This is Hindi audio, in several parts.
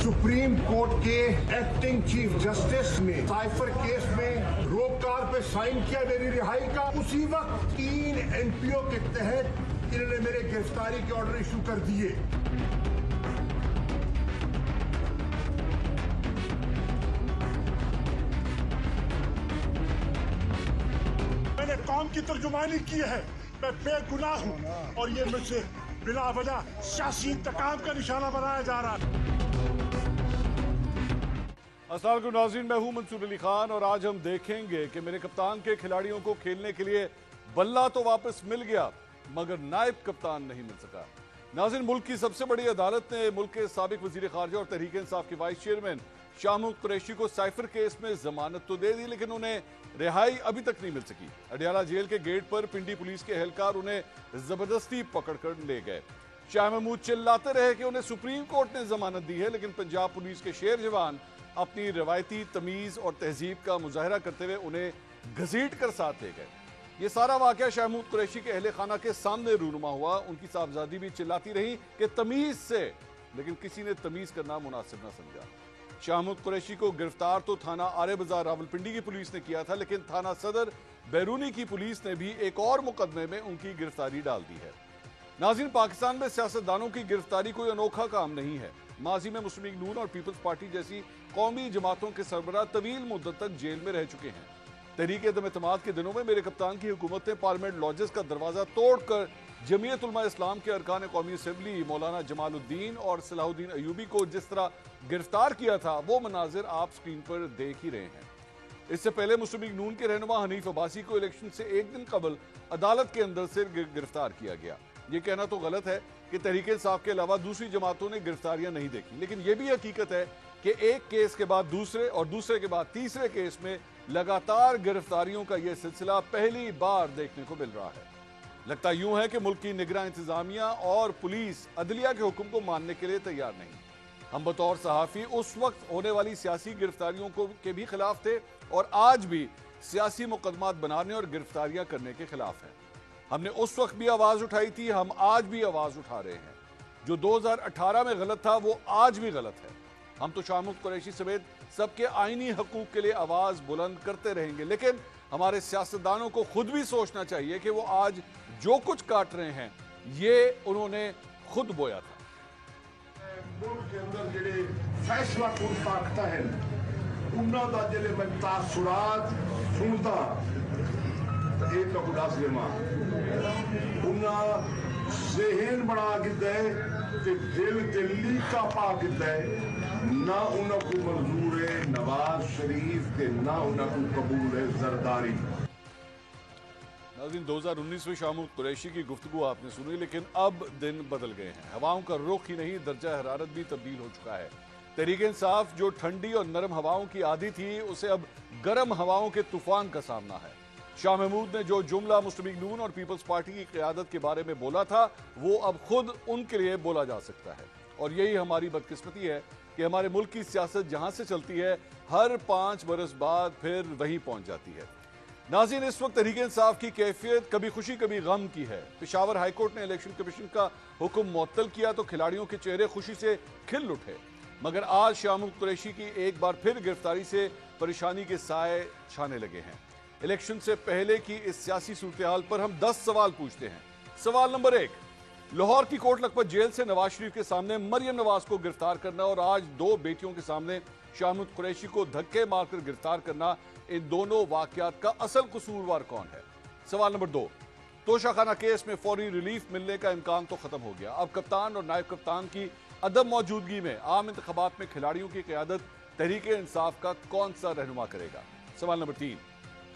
सुप्रीम कोर्ट के एक्टिंग चीफ जस्टिस ने साइफर केस में रोककार पे साइन किया मेरी रिहाई का। उसी वक्त 3 एमपीओ के तहत इन्होंने मेरे गिरफ्तारी के ऑर्डर इशू कर दिए। मैंने कौम की तर्जुमानी की है, मैं बेगुनाह हूं और ये मुझसे बिला वजह सियासी इंतकाम का निशाना बनाया जा रहा है। अस्सलाम वालेकुम नाज़रीन, मैं हूं मंसूर अली खान और आज हम देखेंगे कि मेरे कप्तान के खिलाड़ियों को खेलने के लिए बल्ला तो वापस मिल गया मगर नायब कप्तान नहीं मिल सका। नाज़रीन, मुल्क की सबसे बड़ी अदालत ने मुल्क के साबिक वज़ीर ख़ारजा और तहरीक इंसाफ के वाइस चेयरमैन शाह महमूद कुरैशी को साइफर केस में जमानत तो दे दी लेकिन उन्हें रिहाई अभी तक नहीं मिल सकी। अडियाला जेल के गेट पर पिंडी पुलिस के एहलकार उन्हें जबरदस्ती पकड़कर ले गए। शाह महमूद चिल्लाते रहे कि उन्हें सुप्रीम कोर्ट ने जमानत दी है, लेकिन पंजाब पुलिस के शेर जवान अपनी रवायती तमीज और तहजीब का मुजाहरा करते हुए उन्हें घसीट कर साथ ले गए। ये सारा वाकया शाह महमूद कुरैशी के अहले खाना के सामने रूनुमा हुआ। उनकी साहबजादी भी चिल्लाती रही कि तमीज से, लेकिन किसी ने तमीज करना मुनासिब न समझा। शाह महमूद कुरैशी को गिरफ्तार तो थाना आरे बाजार रावलपिंडी की पुलिस ने किया था, लेकिन थाना सदर बैरूनी की पुलिस ने भी एक और मुकदमे में उनकी गिरफ्तारी डाल दी है। नाज़रीन, पाकिस्तान में सियासतदानों की गिरफ्तारी कोई अनोखा काम नहीं है। माजी में मुस्लिम लीग नून और पीपल्स पार्टी जैसी कौमी जमातों के सरबराह तवील मुद्दत तक जेल में रह चुके हैं। तहरीक एतमाद के दिनों में मेरे कप्तान की हुकूमत ने पार्लियामेंट लॉजेस का दरवाजा तोड़कर जमीयत उलमा इस्लाम के अरकान कौमी असम्बली मौलाना जमालुद्दीन और सलाहुद्दीन अयूबी को जिस तरह गिरफ्तार किया था वो मनाजिर आप स्क्रीन पर देख ही रहे हैं। इससे पहले मुस्लिम लीग नून के रहनुमा हनीफ अब्बासी को इलेक्शन से एक दिन कबल अदालत के अंदर से गिरफ्तार किया गया। ये कहना तो गलत है कि तहरीक इंसाफ के अलावा दूसरी जमातों ने गिरफ्तारियां नहीं देखी, लेकिन यह भी हकीकत है कि एक केस के बाद दूसरे और दूसरे के बाद तीसरे केस में लगातार गिरफ्तारियों का यह सिलसिला पहली बार देखने को मिल रहा है। लगता यूं है कि मुल्क की निगरान इंतजामिया और पुलिस अदलिया के हुक्म को मानने के लिए तैयार नहीं। हम बतौर सहाफी उस वक्त होने वाली सियासी गिरफ्तारियों को के भी खिलाफ थे और आज भी सियासी मुकदमात बनाने और गिरफ्तारियां करने के खिलाफ हैं। हमने उस वक्त भी आवाज उठाई थी, हम आज भी आवाज उठा रहे हैं। जो 2018 में गलत था वो आज भी गलत है। हम तो शाह महमूद कुरैशी समेत सबके आईनी हकूक के लिए आवाज बुलंद करते रहेंगे, लेकिन हमारे सियासतदानों को खुद भी सोचना चाहिए कि वो आज जो कुछ काट रहे हैं ये उन्होंने खुद बोया था। मुल्क के अंदर जिहड़े फैसला कुन ताकत है उन्हां दा जिहड़े मैं तासुरात सुनता एक तो दस देवा उन्हां ज़हन बना किता है ते दिल ते लीका पा किता है। ना उन्हां को मंजूर है नवाज शरीफ के, ना उन्हां को कबूल है जरदारी। नाज़रीन, 2019 में शाह महमूद कुरैशी की गुफ्तगू आपने सुनी, लेकिन अब दिन बदल गए हैं। हवाओं का रुख ही नहीं, दर्जा हरारत भी तब्दील हो चुका है। तहरीक इंसाफ जो ठंडी और नरम हवाओं की आदी थी उसे अब गर्म हवाओं के तूफान का सामना है। शाह महमूद ने जो जुमला मुस्लिम लीग नून और पीपल्स पार्टी की क़यादत के बारे में बोला था वो अब खुद उनके लिए बोला जा सकता है। और यही हमारी बदकिस्मती है कि हमारे मुल्क की सियासत जहां से चलती है हर 5 बरस बाद फिर वहीं पहुंच जाती है। नाज़रीन, इस वक्त तहरीक इंसाफ की कैफियत कभी खुशी कभी गम की है। पेशावर हाईकोर्ट ने इलेक्शन कमीशन का हुक्म मुअत्तल किया तो खिलाड़ियों के चेहरे खुशी से खिल उठे, मगर आज शाह महमूद कुरैशी की एक बार फिर गिरफ्तारी से परेशानी के साए छाने लगे हैं। इलेक्शन से पहले की इस सियासी सूरत-ए-हाल पर हम 10 सवाल पूछते हैं। सवाल नंबर 1, लाहौर की कोट लखपत जेल से नवाज शरीफ के सामने मरियम नवाज को गिरफ्तार करना और आज 2 बेटियों के सामने शाह महमूद कुरैशी को धक्के मारकर गिरफ्तार करना, इन दोनों वाकयात का असल कसूरवार कौन है? सवाल नंबर 2, तोशाखाना केस में फौरी रिलीफ मिलने का इम्कान तो खत्म हो गया, अब कप्तान और नायब कप्तान की अदम मौजूदगी में आम इंतखाबात में खिलाड़ियों की क़यादत तहरीक इंसाफ का कौन सा रहनुमा करेगा? सवाल नंबर 3,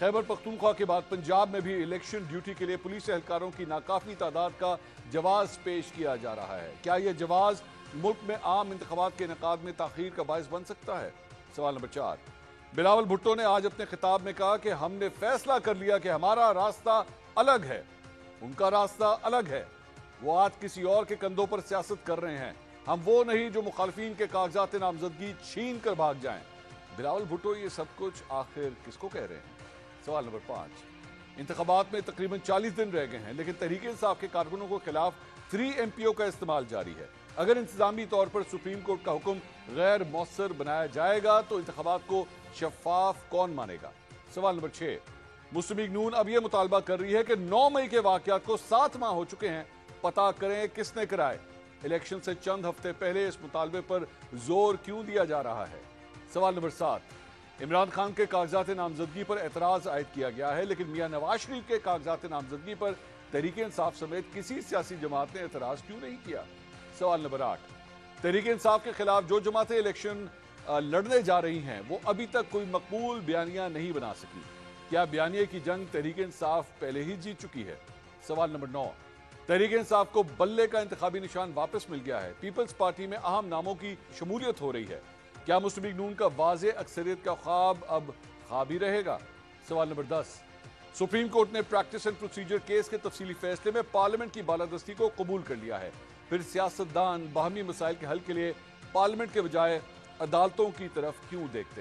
खैबर पख्तूनख्वा के बाद पंजाब में भी इलेक्शन ड्यूटी के लिए पुलिस एहलकारों की नाकाफी तादाद का जवाब पेश किया जा रहा है। क्या यह जवाब मुल्क में आम इंतखाबात के इनेकाद में ताखीर का बायस बन सकता है? सवाल नंबर 4, बिलावल भुट्टो ने आज अपने खिताब में कहा कि हमने फैसला कर लिया कि हमारा रास्ता अलग है। उनका रास्ता अलग है, वो आज किसी और के कंधों पर सियासत कर रहे हैं। हम वो नहीं जो मुखालफीन के कागजात नामजदगी छीन कर भाग जाएं। बिलावल भुट्टो ये सब कुछ आखिर किसको कह रहे हैं? सवाल नंबर 5, इंतखाबात में तकरीबन 40 दिन रह गए हैं, लेकिन तहरीक इंसाफ के कारकुनों के खिलाफ 3 MPO का इस्तेमाल जारी है। अगर इंतजामी तौर पर सुप्रीम कोर्ट का हुक्म गैर मौसर बनाया जाएगा तो इंतखाबात को शफाफ कौन मानेगा? सवाल नंबर 6। मुस्लिम लीग नून अब यह मुतालबा कर रही है कि 9 मई के वाकयात को 7 माह हो चुके हैं, पता करें किसने कराए। इलेक्शन से चंद हफ्ते पहले इस मुतालबे पर जोर क्यों दिया जा रहा है? सवाल नंबर 7। इमरान खान के कागजात नामजदगी पर एतराज आयद किया गया है, लेकिन मियां नवाज शरीफ के कागजात नामजदगी पर तहरीक इंसाफ समेत किसी सियासी जमात ने एतराज क्यों नहीं किया? सवाल नंबर 8। तहरीक इंसाफ के खिलाफ जो जमातें इलेक्शन लड़ने जा रही हैं वो अभी तक कोई मकबूल बयानिया नहीं बना सकी। क्या बयानिए की जंग तहरीक इंसाफ पहले ही जीत चुकी है? सवाल नंबर 9। तहरीक इंसाफ को बल्ले का इंतखाबी निशान वापस मिल गया है, पीपल्स पार्टी में अहम नामों की शमूलियत हो रही है। क्या मुस्लिम लीग नून का वाज़े अक्सरियत का ख्वाब अब ख्वाब ही रहेगा? सवाल नंबर 10। सुप्रीम कोर्ट ने प्रैक्टिस एंड प्रोसीजर केस के तफसीली फैसले में पार्लियामेंट की बालादस्ती को कबूल कर लिया है। फिर सियासतदान बाहमी मसाइल के हल के लिए पार्लियामेंट के बजाय अदालतों की तरफ क्यों देखते हैं?